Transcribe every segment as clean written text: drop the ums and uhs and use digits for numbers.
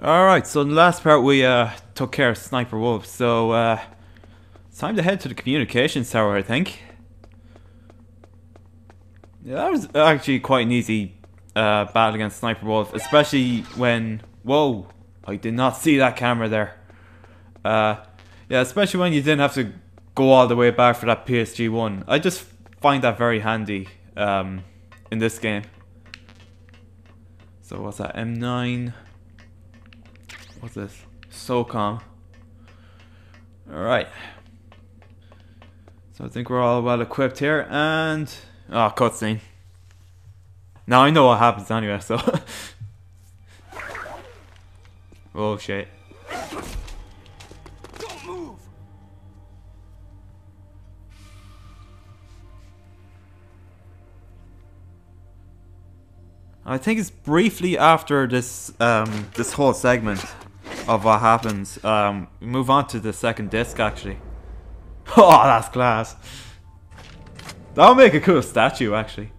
Alright, so in the last part we took care of Sniper Wolf, so it's time to head to the communications tower, I think. Yeah, that was actually quite an easy battle against Sniper Wolf, especially when... Whoa! I did not see that camera there. Yeah, especially when you didn't have to go all the way back for that PSG-1. I just find that very handy in this game. So what's that? M9... What's this? SOCOM. Alright. So I think we're all well equipped here, and... Oh, cutscene. Now I know what happens anyway, so... Oh shit. Don't move. I think it's briefly after this this whole segment of what happens. We move on to the second disc actually. Oh, that's class. That'll make a cool statue actually.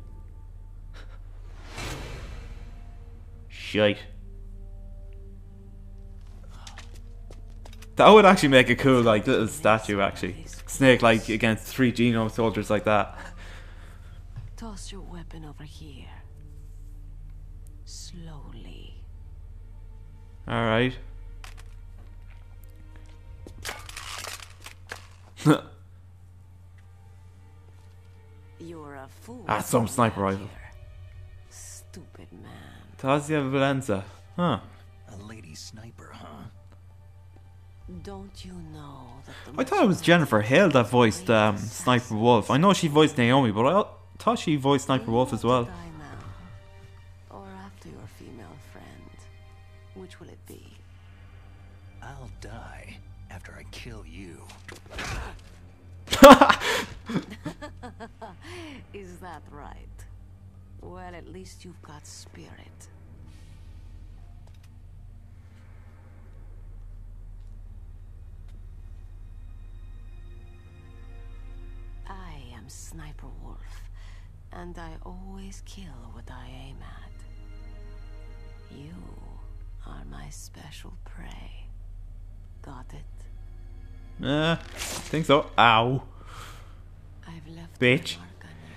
Shite. That would actually make a cool like little statue actually. Snake like against 3 genome soldiers like that. Toss your weapon over here. Slowly. Alright. You're a fool. That's some sniper rifle. Stupid man. Tasia Valenza. Huh. A lady sniper, huh? Don't you know that I thought it was Jennifer Hale that voiced Sniper Wolf. I know she voiced Naomi, but I thought she voiced Sniper Wolf as well. Or after your female friend. Which will it be? I'll die after I kill you. Is that right? Well, at least you've got spirit. I am Sniper Wolf, and I always kill what I aim at. You are my special prey. Got it? Think so. Ow. I've left Bitch. my mark on you.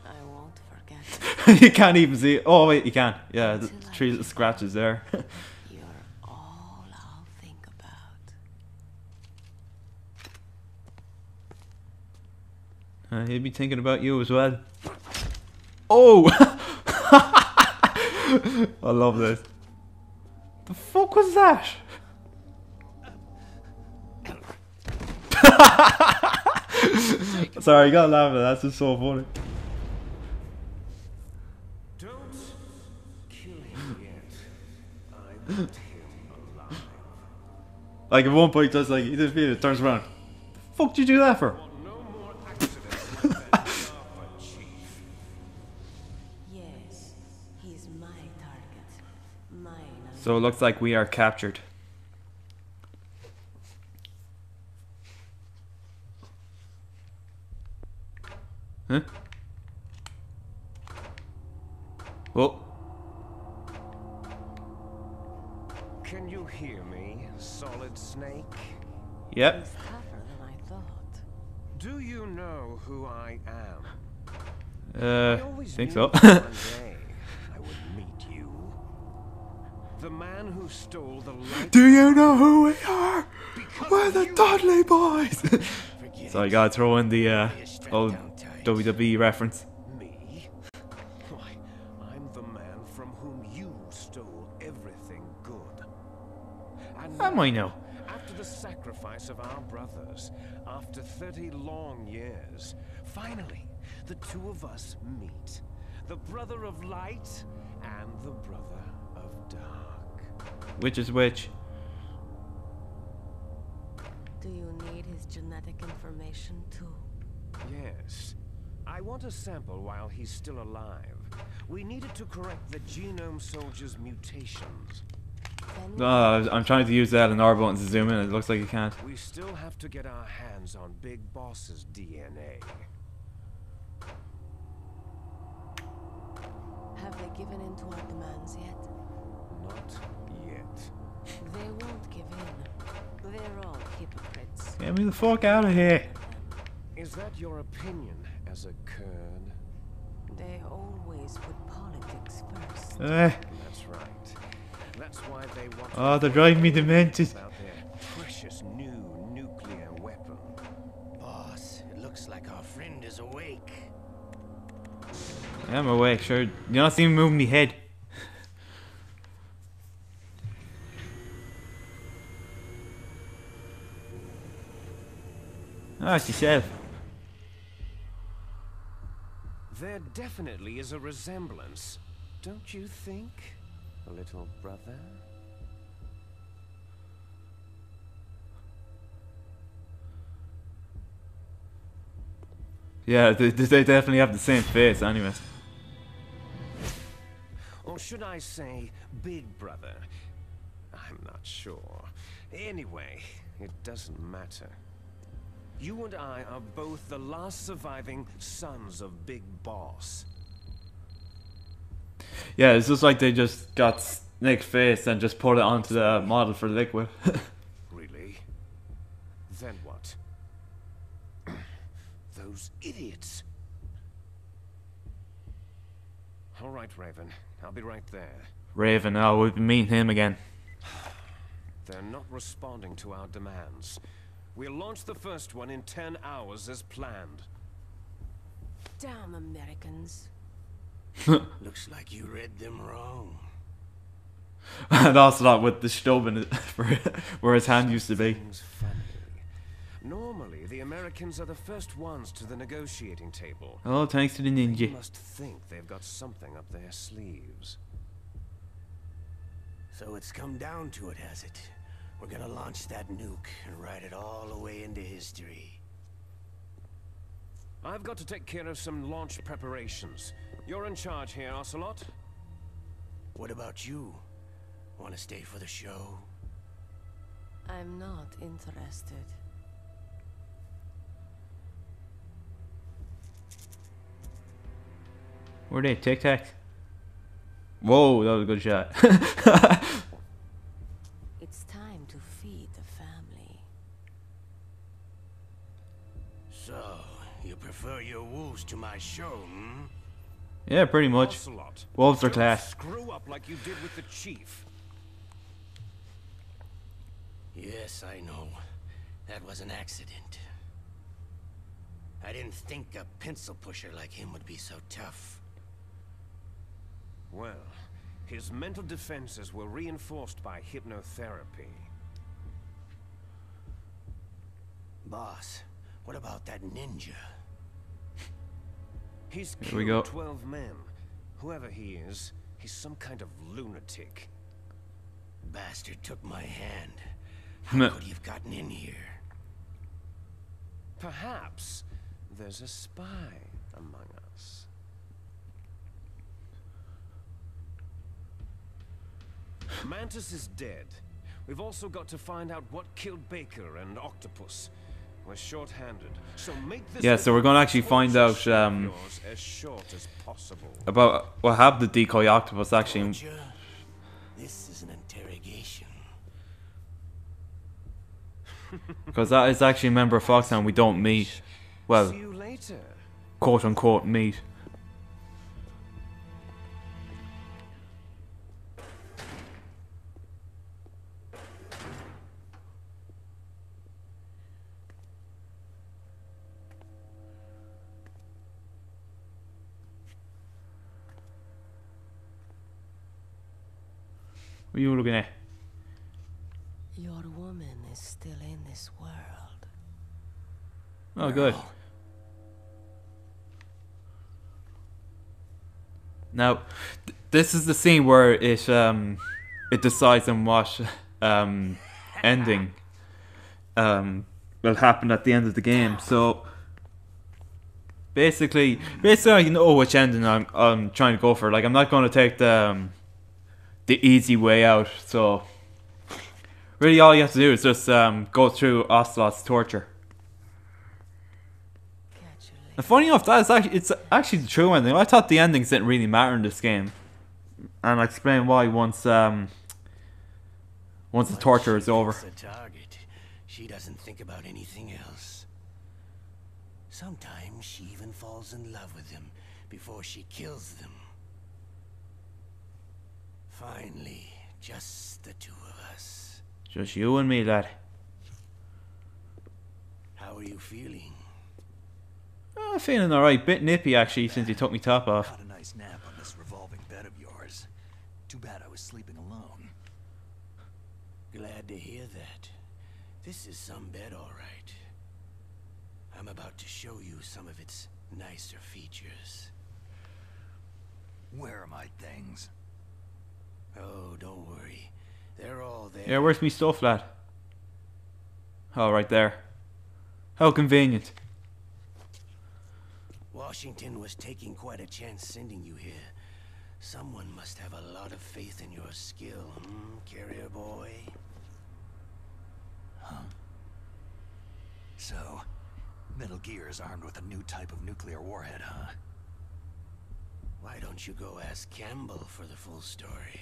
I won't forget. You can't even see it. Oh wait, you can. Yeah, the 3 little scratches there. You're all I'll think about. He'll be thinking about you as well. Oh! I love this. The fuck was that? Sorry, you gotta laugh at that. That's just so funny. Don't kill him yet. I want him alive. Like at one point, just like he defeated it, turns around. The fuck did you do that for? No more accidents like that, Alpha Chief. Yes, he's my target. Mine. So it looks like we are captured. Huh? Oh. Can you hear me, Solid Snake? Yep. He's tougher than I thought. Do you know who I am? I always Think knew so. that one day I would meet you. The man who stole the light. Do you know who we are? We're the Dudley Boys! So I gotta throw in the old WWE reference. Me? Why, I'm the man from whom you stole everything good. And Am I know? after the sacrifice of our brothers, after 30 long years, finally, the two of us meet. The brother of light and the brother of dark. Which is which? Do you need his genetic information too? Yes. I want a sample while he's still alive. We needed to correct the genome soldier's mutations. I'm trying to use the L&R button to zoom in. It looks like you can't. We still have to get our hands on Big Boss's DNA. Have they given in to our demands yet? Not yet. They won't give in. They're all hypocrites. Get me the fuck out of here. Is that your opinion as a Kurd? They always put politics first. That's right. That's why they want Oh, they're driving me demented. about their precious new nuclear weapon. Boss, it looks like our friend is awake. I'm awake, sure. You're not seeing me moving my head. Ah, it's yourself. There definitely is a resemblance, don't you think, little brother? Yeah, they definitely have the same face anyway. Or should I say, big brother? I'm not sure. Anyway, it doesn't matter. You and I are both the last surviving sons of Big Boss. Yeah, it's just like they just got Snake's face and just put it onto the model for Liquid. Really? Then what? Those idiots. All right, Raven. I'll be right there. Raven, oh, we've been meeting him again. They're not responding to our demands. We'll launch the first one in 10 hours as planned. Damn Americans. Looks like you read them wrong. And also that with the stub in it, where his hand used to be. Things funny. Normally, the Americans are the first ones to the negotiating table. Oh, thanks to the They ninja. must think they've got something up their sleeves. So it's come down to it, has it? We're gonna launch that nuke and write it all the way into history. I've got to take care of some launch preparations. You're in charge here, Ocelot. What about you? Wanna stay for the show? I'm not interested. Were they Tic Tacs? Whoa, that was a good shot. It's time to feed the family. So, you prefer your wolves to my show, hmm? Yeah, pretty much. Ocelot, Wolves are don't class. screw up like you did with the chief. Yes, I know. That was an accident. I didn't think a pencil pusher like him would be so tough. Well, his mental defenses were reinforced by hypnotherapy. Boss, what about that ninja? He's Here we killed go. 12 men. Whoever he is, he's some kind of lunatic. Bastard took my hand. Meh. How could he have gotten in here? Perhaps there's a spy among us. Mantis is dead. We've also got to find out what killed Baker and Octopus. We're short-handed, so make this. Yeah, so we're gonna actually find out yours as short as possible. about what happened to Decoy Octopus actually. Roger, this is an interrogation. Because that is actually a member of Foxhound we don't meet. Well, See you later. quote unquote meet. What are you looking at? Your woman is still in this world. Oh, good. Now, this is the scene where it decides on what ending will happen at the end of the game. So basically, you know which ending I'm trying to go for. Like, I'm not going to take the easy way out. So really, all you have to do is just go through Ocelot's torture. Catch you later. And funny enough, it's actually the true ending. I thought the endings didn't really matter in this game, and I'll explain why once once the torture is over. The target. She doesn't think about anything else. Sometimes she even falls in love with them before she kills them. Finally, just the two of us. Just you and me, lad. How are you feeling? Feeling alright. Bit nippy, actually, since you took me top off. Had a nice nap on this revolving bed of yours. Too bad I was sleeping alone. Glad to hear that. This is some bed, all right. I'm about to show you some of its nicer features. Where are my things? Oh, don't worry. They're all there. Yeah, where's me stuff, lad? Oh, right there. How convenient. Washington was taking quite a chance sending you here. Someone must have a lot of faith in your skill, carrier boy? Huh? So, Metal Gear is armed with a new type of nuclear warhead, huh? Why don't you go ask Campbell for the full story?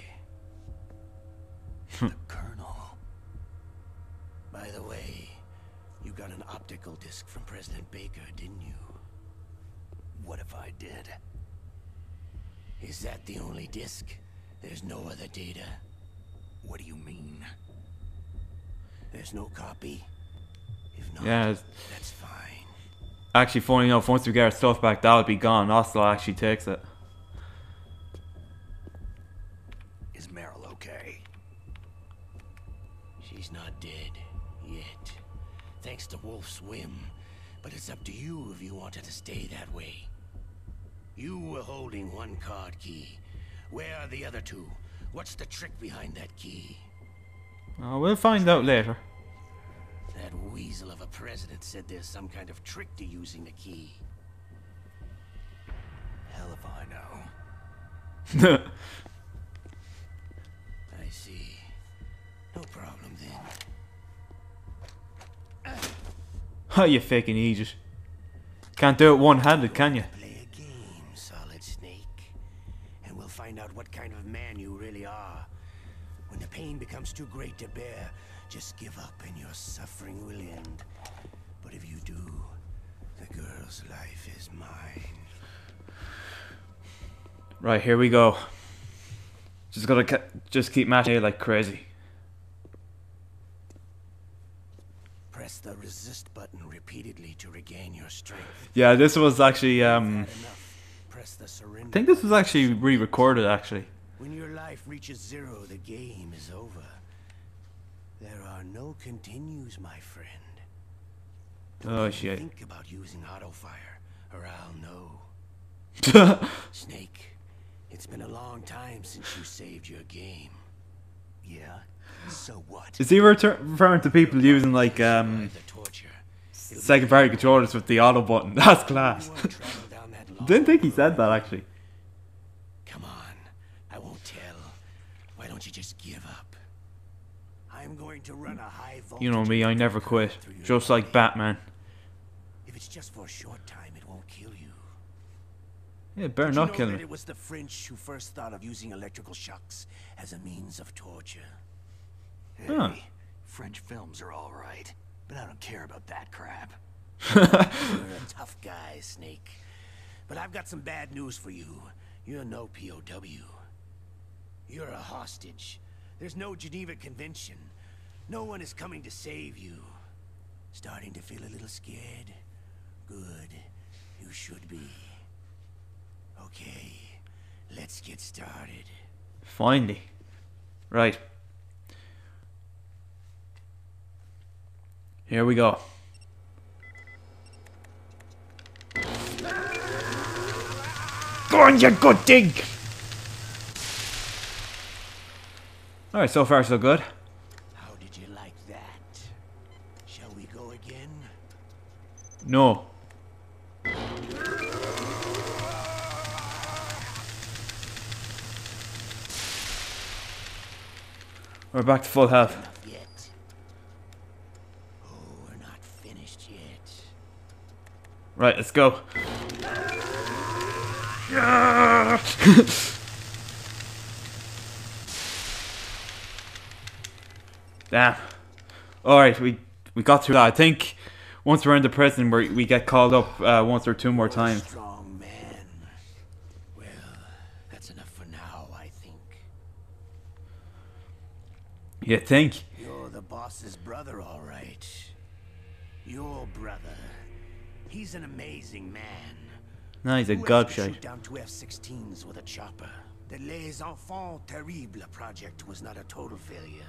The Colonel. By the way, you got an optical disc from President Baker, didn't you? What if I did? Is that the only disc? There's no other data? What do you mean? There's no copy? If not, Yeah, that's fine. actually, funny enough, once we get our stuff back, that'll be gone. Oslo actually takes it. Is Meryl okay? She's not dead yet. Thanks to Wolf's whim. But it's up to you if you want her to stay that way. You were holding one card key. Where are the other two? What's the trick behind that key? Oh, we'll find out later. That weasel of a president said there's some kind of trick to using the key. Hell if I know. I see. No problem then. Oh, you faking idiot. Can't do it one-handed, can you? Play a game, Solid Snake. And we'll find out what kind of man you really are. When the pain becomes too great to bear, just give up and your suffering will end. But if you do, the girl's life is mine. Right, here we go. Just gotta just keep mashing it like crazy. Press the resist button repeatedly to regain your strength. Yeah, this was actually Had enough. Press the surrender I think this was actually re-recorded actually. When your life reaches zero, the game is over. There are no continues, my friend. Don't Oh even shit. think about using auto fire, or I'll know. Snake, it's been a long time since you saved your game. Yeah? So what? Is he referring to people using like The torture. second party controllers with the auto button? That's class. You won't travel down that long Didn't think he road. said that actually. Come on, I won't tell. Why don't you just give up? I'm going to run a high voltage. You know me, I never quit. through your Just like body. Batman. If it's just for a short time, it won't kill you. Yeah, better Did you not know kill that me. it was the French who first thought of using electrical shocks as a means of torture? Hey, Huh. French films are alright, but I don't care about that crap. You're a tough guy, Snake. But I've got some bad news for you. You're no POW. You're a hostage. There's no Geneva Convention. No one is coming to save you. Starting to feel a little scared? Good. You should be. Okay, let's get started. Finally. Right. Here we go. Go on, you good thing! Alright, so far so good. How did you like that? Shall we go again? No. We're back to full health. Not yet. Oh, we're not finished yet. Right, let's go. Damn. Alright, we got through that. I think once we're in the prison, we get called up once or two more times. Strong man. Well, that's enough for now, I think. You think? You're the boss's brother, all right. Your brother. He's an amazing man. No, he's a Who else could gobshite. shoot down two F-16s with a chopper? The Les Enfants Terribles project was not a total failure.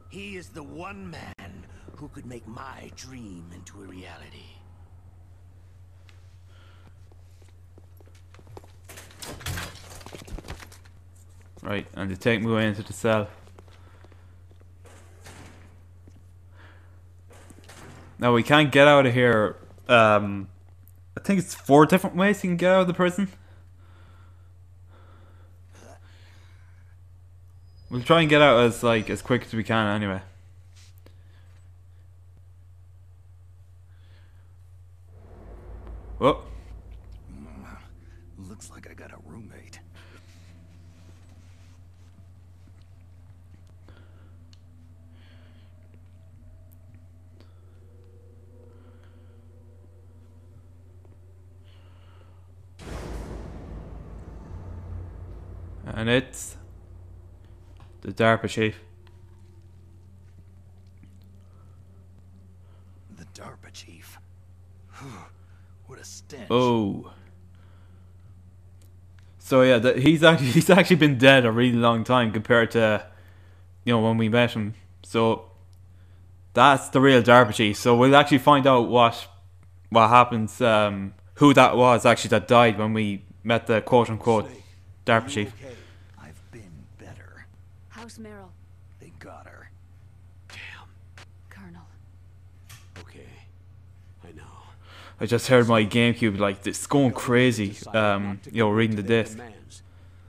He is the one man who could make my dream into a reality. Right, and they take me away into the cell. Now we can't get out of here. I think it's 4 different ways you can get out of the prison. We'll try and get out as quick as we can anyway. Oh. Looks like I got a roommate. And it's the DARPA chief. The DARPA chief. What a stench. Oh. So yeah, he's actually been dead a really long time compared to, you know, when we met him. So that's the real DARPA chief. So we'll actually find out what happens, who that was actually that died when we met the quote unquote DARPA chief. Okay. I've been better. How's Meryl? They got her. Colonel. Okay, I know. I just heard my GameCube like it's going crazy. You know, reading the disc.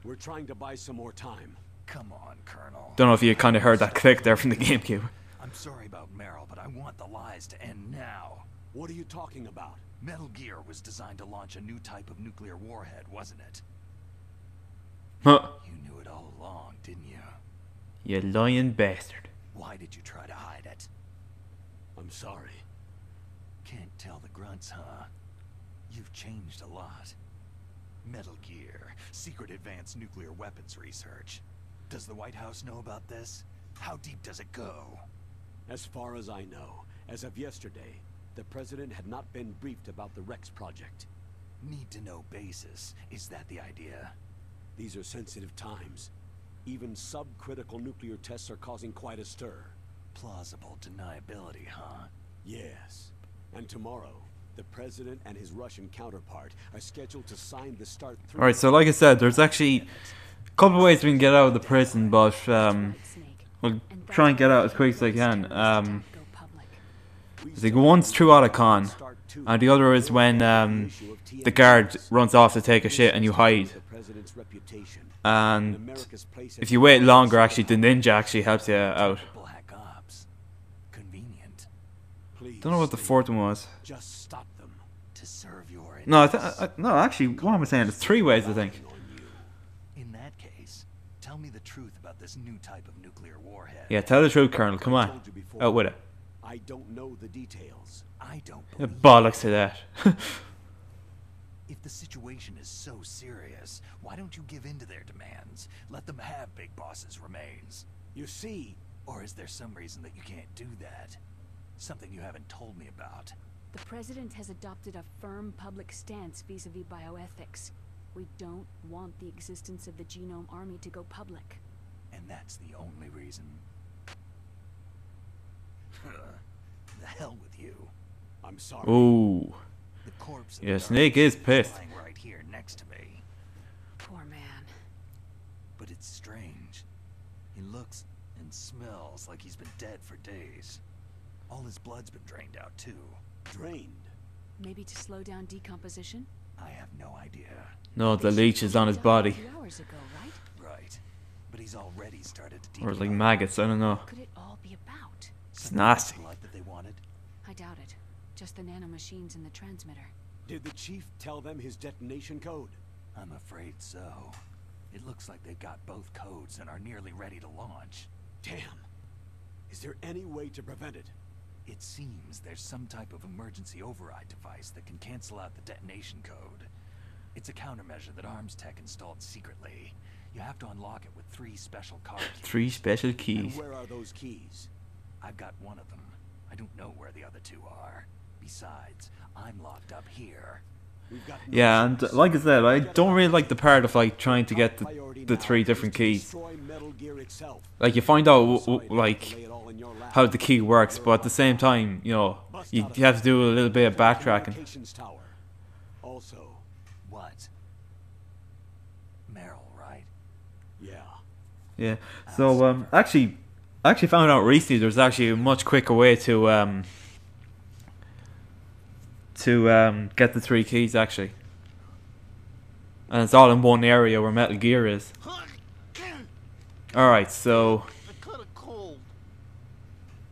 We're trying to buy some more time. Come on, Colonel. Don't know if you kind of heard that click there from the GameCube. I'm sorry about Meryl, but I want the lies to end now. What are you talking about? Metal Gear was designed to launch a new type of nuclear warhead, wasn't it? Huh. You knew it all along, didn't you? You lying bastard. Why did you try to hide it? I'm sorry. Can't tell the grunts, huh? You've changed a lot. Metal Gear, secret advanced nuclear weapons research. Does the White House know about this? How deep does it go? As far as I know, as of yesterday, the president had not been briefed about the Rex project. Need to know basis. Is that the idea? These are sensitive times. Even subcritical nuclear tests are causing quite a stir. Plausible deniability, huh? Yes. And tomorrow, the president and his Russian counterpart are scheduled to sign the START 3. Alright, so like I said, there's actually a couple of ways we can get out of the prison, but we'll try and get out as quick as I can. I think one's through Otacon, and the other is when the guard runs off to take a shit and you hide. And if you wait longer, actually, the ninja actually helps you out. Black Ops. Convenient. Don't know what the fourth one was. Just stop them. To serve your No, no, actually, what am I saying? There's 3 ways, I think. In that case, tell me the truth about this new type of nuclear warhead. Yeah, tell the truth, Colonel. Come on, out with it. I don't know the details. I don't Yeah, believe bollocks to that. If the situation is so serious, why don't you give in to their demands? Let them have Big Boss's remains. You see, Or is there some reason that you can't do that? Something you haven't told me about. The President has adopted a firm public stance vis-a-vis bioethics. We don't want the existence of the Genome Army to go public. And that's the only reason. The hell with you. I'm sorry. Ooh. The corpse of Yeah, the Snake Dark is Knight pissed. lying right here next to me. Poor man. But it's strange. He looks and smells like he's been dead for days. All his blood's been drained out too. Drained. Maybe to slow down decomposition? I have no idea. No, the leech is on his body. A few hours ago, right? Right. But he's already started to Or like decomp. maggots, I don't know. What could it all be about? It's nasty. Blood that they wanted. I doubt it. Just the nanomachines in the transmitter. Did the chief tell them his detonation code? I'm afraid so. It looks like they've got both codes and are nearly ready to launch. Damn. Is there any way to prevent it? It seems there's some type of emergency override device that can cancel out the detonation code. It's a countermeasure that Arms Tech installed secretly. You have to unlock it with 3 special card keys. 3 special And keys. where are those keys? I've got one of them. I don't know where the other 2 are. Besides, I'm locked up here. We've got no Yeah, and choice. like I said, I don't really like the part of like trying to get Priority the now 3 is different to keys. destroy Metal Gear itself. Like you find out Sorry to have to like lay it all in your lap. how the key works, but at the same time, you know, you have to do a little bit of backtracking. Communications tower. Also, What? Meryl, right? yeah. Yeah. So actually found out recently there's actually a much quicker way to get the 3 keys actually. And it's all in one area where Metal Gear is. Alright, so I caught a cold.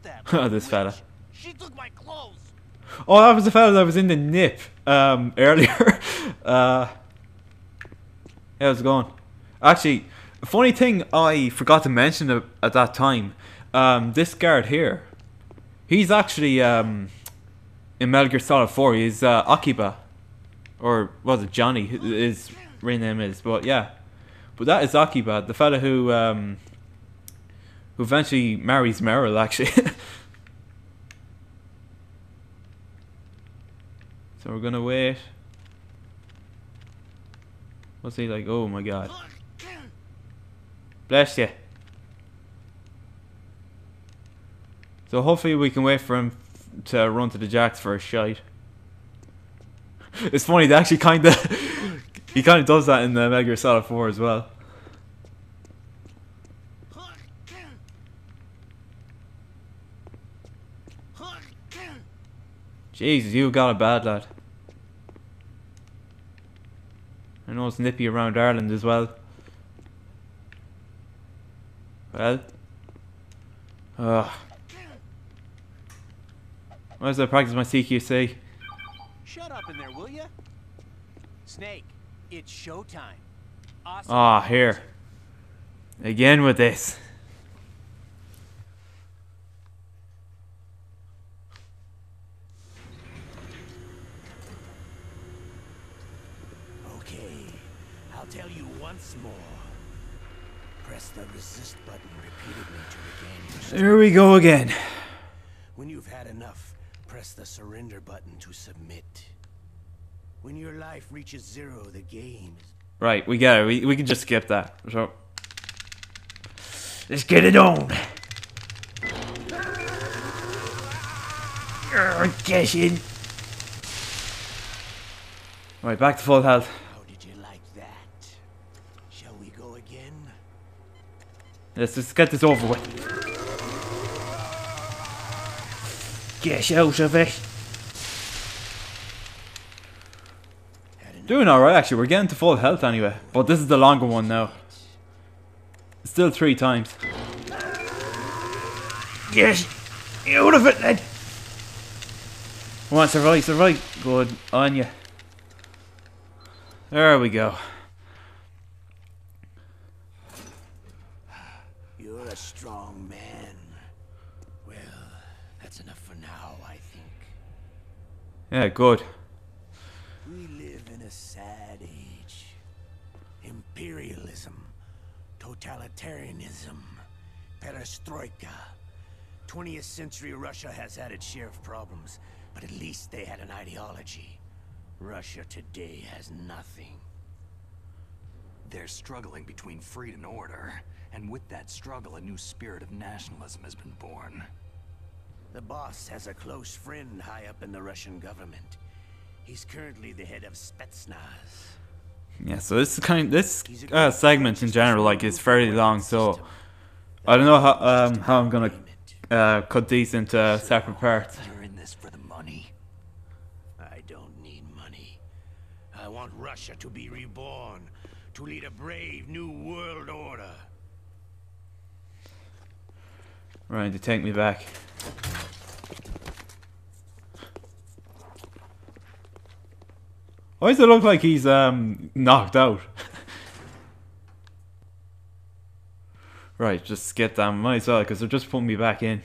That this fella. She took my clothes. Oh, that was the fella that was in the nip earlier. How's it going? Actually, a funny thing I forgot to mention at that time. This guard here, he's actually in Metal Gear Solid 4. He's Akiba, or was it Johnny? His real name is, but yeah. But that is Akiba, the fella who eventually marries Meryl, actually. So we're gonna wait. What's he like? Oh my god. Bless you. So hopefully we can wait for him to run to the jacks for a shite. It's funny, they actually kinda he kinda does that in the Metal Gear Solid 4 as well. Jesus, you got a bad lad. I know it's nippy around Ireland as well. Well. Ugh. Why does I practice my CQC? Shut up in there, will ya? Snake, it's showtime. Awesome. Ah, here. Again with this. Okay, I'll tell you once more. Press the resist button repeatedly to regain your strength. Here we go again. When you've had enough, press the surrender button to submit. When your life reaches 0, the game is... Right, we get it. We can just skip that. So let's get it on. Get in. Right, back to full health. How did you like that? Shall we go again? Let's just get this over with. Get out of it. Doing alright actually, we're getting to full health anyway. But this is the longer one now. Still 3 times. Yes! Out of it then! Come on, survive. Good on you. There we go. You're a strong man. Well, that's enough for now, I think. Yeah, good. We live in a sad age. Imperialism, totalitarianism, perestroika. 20th century Russia has had its share of problems, but at least they had an ideology. Russia today has nothing. They're struggling between freedom and order, and with that struggle, a new spirit of nationalism has been born. The boss has a close friend high up in the Russian government. He's currently the head of Spetsnaz. Yeah, so this segment in general like is fairly long, so I don't know how I'm gonna cut these into separate parts. You're in this for the money. I don't need money. I want Russia to be reborn, to lead a brave new world order. Right, to take me back. Why does it look like he's knocked out? Right, just skip that. Might as well, because they're just putting me back in.